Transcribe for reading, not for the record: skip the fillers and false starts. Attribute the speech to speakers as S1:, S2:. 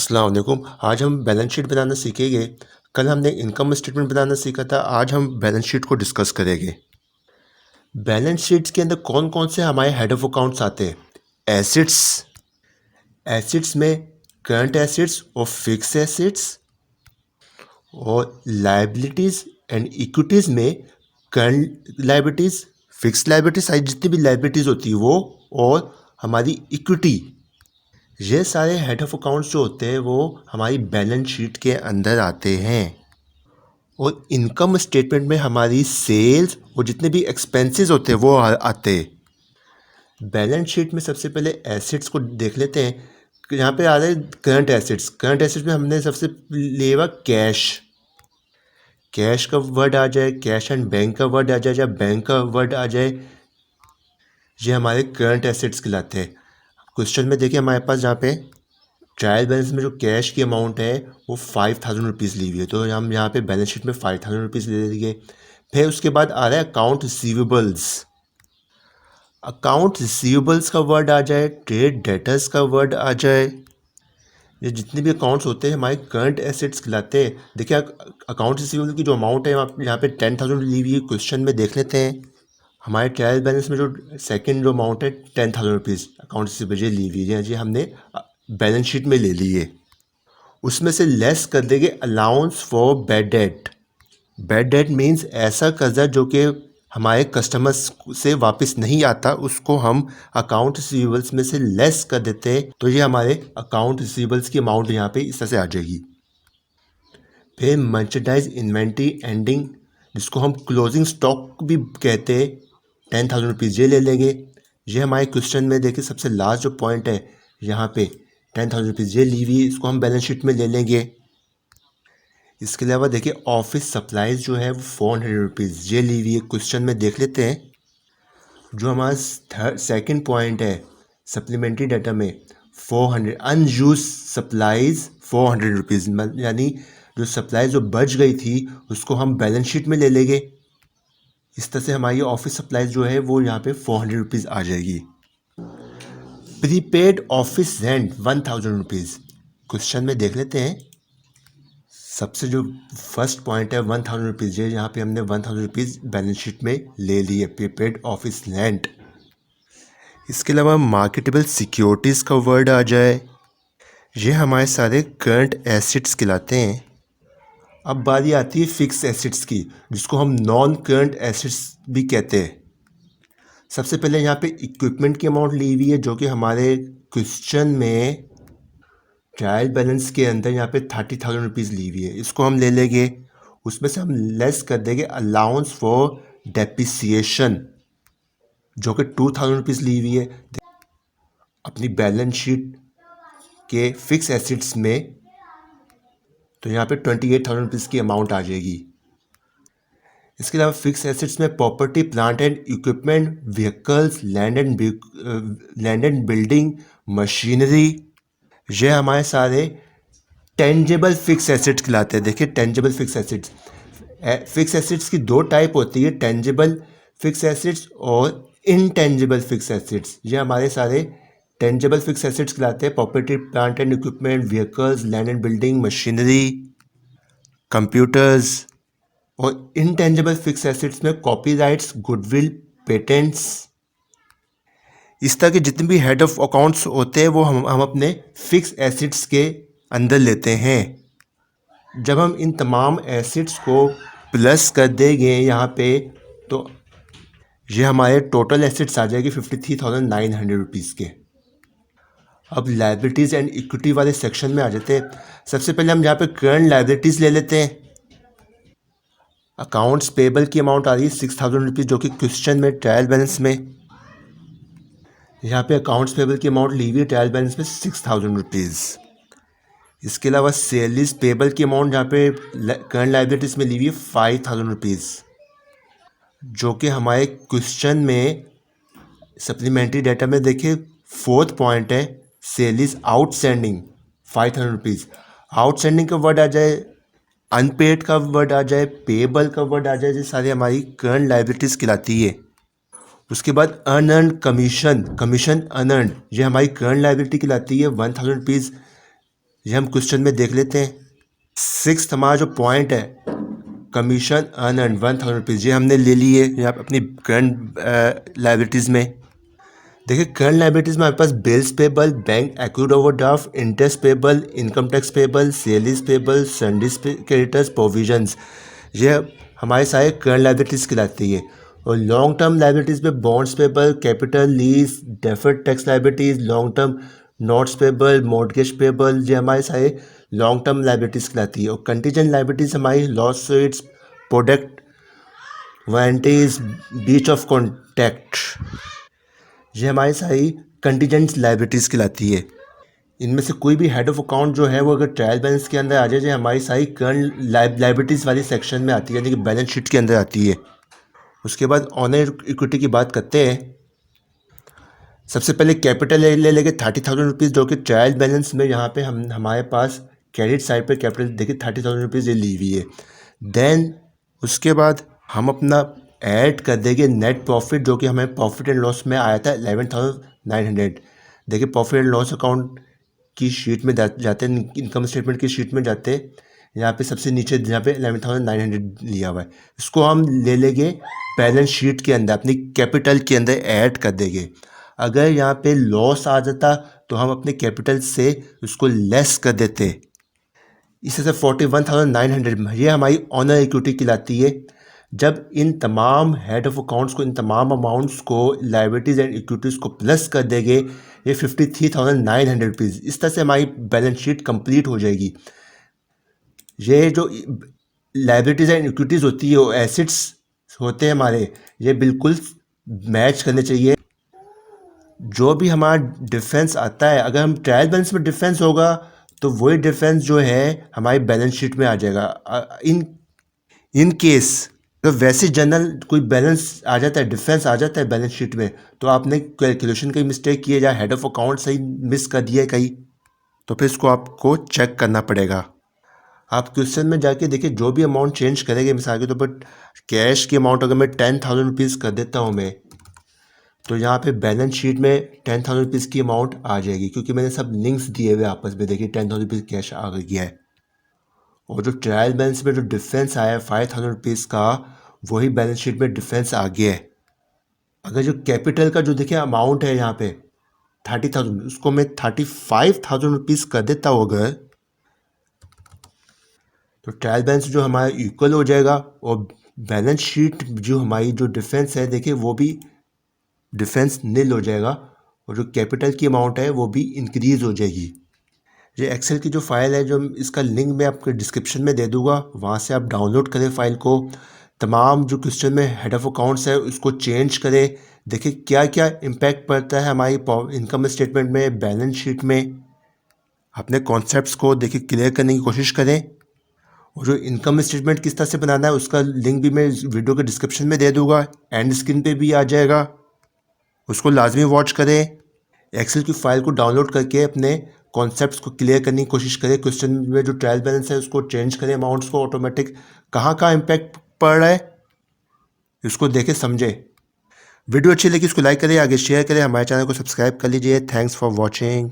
S1: अस्सलाम वालेकुम। आज हम बैलेंस शीट बनाना सीखेंगे। कल हमने इनकम स्टेटमेंट बनाना सीखा था, आज हम बैलेंस शीट को डिस्कस करेंगे। बैलेंस शीट्स के अंदर कौन कौन से हमारे हेड ऑफ अकाउंट्स आते हैं? एसिड्स, एसिड्स में करंट एसिड्स और फिक्स एसिड्स, और लाइबिलिटीज़ एंड इक्विटीज़ में करंट लाइबिलिटीज़, फिक्स लाइबिलिटीज, सारी जितनी भी लाइबिलिटीज़ होती है वो, और हमारी इक्विटी। ये सारे हेड ऑफ अकाउंट्स जो होते हैं वो हमारी बैलेंस शीट के अंदर आते हैं। और इनकम स्टेटमेंट में हमारी सेल्स और जितने भी एक्सपेंसेस होते हैं वो आते हैं। बैलेंस शीट में सबसे पहले एसेट्स को देख लेते हैं। यहाँ पे आ रहा है करंट एसेट्स। करंट एसेट्स में हमने सबसे लिया कैश। कैश का वर्ड आ जाए, कैश एंड बैंक का वर्ड आ जाए, या बैंक का वर्ड आ जाए, ये हमारे करंट एसेट्स कहलाते हैं। क्वेश्चन में देखिए हमारे पास यहाँ पे ट्रायल बैलेंस में जो कैश की अमाउंट है वो 5000 रुपीज़ ली हुई है, तो हम यहाँ पे बैलेंस शीट में 5000 रुपीज़ ले लेंगे। फिर उसके बाद आ रहा है अकाउंट रिसीवेबल्स। अकाउंट रिसीवेबल्स का वर्ड आ जाए, ट्रेड डेटर्स का वर्ड आ जाए, ये जितने भी अकाउंट्स होते हैं हमारे करंट एसेट्स कहलाते हैं। देखिए अकाउंट रिसीवेबल की जो अमाउंट है यहाँ पे 10,000 ली हुई है। क्वेश्चन में देख लेते हैं हमारे ट्रायल बैलेंस में जो सेकंड जो अमाउंट है 10,000 रुपीज़ अकाउंट रिसीवेबल ली हुई है, जी हमने बैलेंस शीट में ले ली है। उसमें से लेस कर देंगे allowance for bad debt. Bad that means ऐसा कर्जा जो कि हमारे कस्टमर्स से वापस नहीं आता, उसको हम अकाउंट रिसीवेबल्स में से लेस कर देते हैं, तो ये हमारे अकाउंट रिसीवेबल्स की अमाउंट यहाँ पे इस तरह से आ जाएगी। फिर मर्चेंडाइज इन्वेंट्री एंडिंग, जिसको हम क्लोजिंग स्टॉक भी कहते हैं, 10,000 रुपीज़ ये ले लेंगे। ये हमारे क्वेश्चन में देखिए सबसे लास्ट जो पॉइंट है यहाँ पे 10,000 रुपीज़ ये ली हुई, इसको हम बैलेंस शीट में ले लेंगे। इसके अलावा देखिए ऑफिस सप्लाईज जो है वो 400 रुपीज़ ये ली हुई है। क्वेश्चन में देख लेते हैं जो हमारा सेकंड पॉइंट है सप्लीमेंट्री डाटा में 400 अनयूज सप्लाईज 400 रुपीज़, यानी जो सप्लाई जो बच गई थी उसको हम बैलेंस शीट में ले लेंगे। इस तरह से हमारी ऑफिस सप्लाईज जो है वो यहाँ पे 400 रुपीज़ आ जाएगी। Prepaid office rent 1000 rupees. Question में देख लेते हैं सबसे जो फर्स्ट पॉइंट है 1000 रुपीज़, ये यहाँ पे हमने 1000 रुपीज़ बैलेंस शीट में ले लिए, प्रीपेड ऑफिस रेंट। इसके अलावा मार्केटेबल सिक्योरिटीज़ का वर्ड आ जाए, ये हमारे सारे करंट एसेट्स कहलाते हैं। अब बारी आती है फिक्स एसेट्स की, जिसको हम नॉन करंट एसेट्स भी कहते हैं। सबसे पहले यहाँ पे इक्विपमेंट की अमाउंट ली हुई है, जो कि हमारे क्वेश्चन में ट्रायल बैलेंस के अंदर यहाँ पे 30,000 रुपीज़ ली हुई है, इसको हम ले लेंगे। उसमें से हम लेस कर देंगे अलाउंस फॉर डेप्रिसिएशन, जो कि 2,000 रुपीज़ ली हुई है अपनी बैलेंस शीट के फिक्स एसेट्स में, तो यहाँ पे 28,000 रुपीज़ की अमाउंट आ जाएगी। इसके अलावा फिक्स एसेट्स में property plant and equipment, vehicles, land and building, machinery, ये हमारे सारे टेंजेबल फिक्स एसेट्स कहलाते हैं। देखिए tangible fix assets, fix assets की दो टाइप होती है, टेंजेबल फिक्स एसेट्स और इनटेंजेबल फिक्स एसेट्स। ये हमारे सारे टेंजेबल फिक्स एसेट्स कहलाते हैं, property plant and equipment, vehicles, land and building, machinery, computers. और इनटेंजेबल फिक्स एसेट्स में कॉपीराइट्स, गुडविल, पेटेंट्स। इस तरह के जितने भी हेड ऑफ अकाउंट्स होते हैं वो हम अपने फिक्स एसेट्स के अंदर लेते हैं। जब हम इन तमाम एसेट्स को प्लस कर देंगे यहाँ पे, तो ये हमारे टोटल एसेट्स आ जाएगी 53,900 रुपीज़ के। अब लाइबिलिटीज़ एंड इक्विटी वाले सेक्शन में आ जाते हैं। सबसे पहले हम यहाँ पे करंट लाइबिलिटीज़ ले लेते हैं। अकाउंट्स पेबल की अमाउंट आ रही है 6,000 रुपीज़, जो कि क्वेश्चन में ट्रायल बैलेंस में यहाँ पे अकाउंट्स पेबल की अमाउंट ली हुई है ट्रायल बैलेंस में 6,000 रुपीज़। इसके अलावा सेलरीज पेबल की अमाउंट यहाँ पे करंट लाइबिलिटीज़ में ली हुई है 5,000 रुपीज़, जो कि हमारे क्वेश्चन में सप्लीमेंट्री डाटा में देखिए फोर्थ पॉइंट है सेलरीज आउटस्टैंडिंग 5,000 रुपीज़। आउटस्टैंडिंग का वर्ड आ जाए, अनपेड का वर्ड आ जाए, पेबल का वर्ड आ जाए, ये सारी हमारी करंट लाइबिलिटीज़ कहलाती है। उसके बाद अनअर्न्ड कमीशन, कमीशन अनअर्न्ड, ये हमारी करंट लाइबिलिटी कहलाती है 1,000 रुपीज़। ये हम क्वेश्चन में देख लेते हैं। सिक्स्थ हमारा जो पॉइंट है, कमीशन अर्न एंड 1000 रुपीज़, ये हमने ले लिए यहाँ अपनी करंट लाइबिलिटीज़ में। देखिए करंट लाइबिलिटीज़ में हमारे पास bills payable, bank accrued overdraft, interest payable, income tax payable, sales payable, sundry creditors, provisions, ये हमारे सारे करंट लाइबिलिटीज़ कहलाती है। और लॉन्ग टर्म लाइबिलिटीज़ में bonds payable, capital lease, deferred tax liabilities, long term notes payable, mortgage payable, ये हमारे सारे लॉन्ग टर्म लाइबिलिटीज़ कहलाती है। और कंटीजेंट लाइबिलिटीज़ हमारी loss rates, product warranties, breach of contract, ये हमारी सारी कंटीजेंट लाइबिलिटीज़ कहलाती है। इनमें से कोई भी हेड ऑफ अकाउंट जो है वो अगर ट्रायल बैलेंस के अंदर आ जाए, हमारी सारी करंट लाइबिलिटीज़ वाली सेक्शन में आती है, यानी कि बैलेंस शीट के अंदर आती है। उसके बाद ऑनर इक्विटी की बात करते हैं। सबसे पहले कैपिटल ले लेंगे 30,000 रुपीज़, जो कि ट्रायल बैलेंस में यहाँ पे हमारे पास क्रेडिट साइड पे कैपिटल देखिए 30,000 रुपीज़ ये ली हुई है। देन उसके बाद हम अपना ऐड कर देंगे नेट प्रॉफिट, जो कि हमें प्रॉफिट एंड लॉस में आया था 11,900। देखिए प्रॉफिट एंड लॉस अकाउंट की शीट में जाते हैं, इनकम स्टेटमेंट की शीट में जाते हैं, यहाँ पे सबसे नीचे यहाँ पे 11,900 लिया हुआ है। इसको हम ले लेंगे बैलेंस शीट के अंदर, अपनी कैपिटल के अंदर ऐड कर देंगे। अगर यहाँ पे लॉस आ जाता तो हम अपने कैपिटल से उसको लेस कर देते। इस तरह से 41,900 ये हमारी ऑनर इक्विटी कहलाती है। जब इन तमाम हेड ऑफ अकाउंट्स को, इन तमाम अमाउंट्स को, लाइबिलिटीज़ एंड इक्विटीज़ को प्लस कर देंगे, ये 53,900 रुपीज़, इस तरह से हमारी बैलेंस शीट कंप्लीट हो जाएगी। ये जो लाइबिलिटीज़ एंड इक्विटीज़ होती है, वो एसेट्स होते हैं हमारे, ये बिल्कुल मैच करने चाहिए। जो भी हमारा डिफरेंस आता है, अगर हम ट्रायल बैलेंस में डिफरेंस होगा तो वही डिफरेंस जो है हमारी बैलेंस शीट में आ जाएगा। इन केस तो वैसे जनरल कोई बैलेंस आ जाता है, डिफरेंस आ जाता है बैलेंस शीट में, तो आपने कैलकुलेशन की मिस्टेक की है या हेड ऑफ अकाउंट सही मिस कर दिया है कहीं, तो फिर इसको आपको चेक करना पड़ेगा। आप क्वेश्चन में जाके देखिए, जो भी अमाउंट चेंज करेंगे, मिसाल के तौर पर कैश की अमाउंट अगर मैं 10,000 रुपीज़ कर देता हूँ मैं, तो यहाँ पे बैलेंस शीट में 10,000 रुपीज़ की अमाउंट आ जाएगी, क्योंकि मैंने सब लिंक्स दिए हुए आपस में। देखिए 10,000 रुपीज़ कैश आ गया है, और जो ट्रायल बैलेंस में जो डिफरेंस आया है 5,000 रुपीज़ का, वही बैलेंस शीट में डिफरेंस आ गया है। अगर जो कैपिटल का जो देखिए अमाउंट है यहाँ पे 30,000, उसको मैं 35,000 रुपीज़ कर देता हूँ अगर, तो ट्रायल बैलेंस जो हमारा इक्वल हो जाएगा, और बैलेंस शीट जो हमारी जो डिफरेंस है देखिए वो भी डिफरेंस नील हो जाएगा, और जो कैपिटल की अमाउंट है वो भी इंक्रीज़ हो जाएगी। ये एक्सेल की जो फाइल है, जो इसका लिंक मैं आपको डिस्क्रिप्शन में दे दूंगा, वहाँ से आप डाउनलोड करें फाइल को। तमाम जो क्वेश्चन में हेड ऑफ अकाउंट्स है उसको चेंज करें, देखिए क्या क्या इम्पैक्ट पड़ता है हमारी इनकम स्टेटमेंट में, बैलेंस शीट में। अपने कॉन्सेप्ट्स को देखिए क्लियर करने की कोशिश करें। और जो इनकम स्टेटमेंट किस तरह से बनाना है उसका लिंक भी मैं इस वीडियो के डिस्क्रिप्शन में दे दूंगा, एंड स्क्रीन पे भी आ जाएगा, उसको लाजमी वॉच करें। एक्सेल की फ़ाइल को डाउनलोड करके अपने कॉन्सेप्ट्स को क्लियर करने की कोशिश करें। क्वेश्चन में जो ट्रायल बैलेंस है उसको चेंज करें, अमाउंट्स को ऑटोमेटिक कहाँ कहाँ इम्पैक्ट पड़ रहा है इसको देखें, समझे। वीडियो अच्छी लगी इसको लाइक करें, आगे शेयर करें, हमारे चैनल को सब्सक्राइब कर लीजिए। Thanks for watching.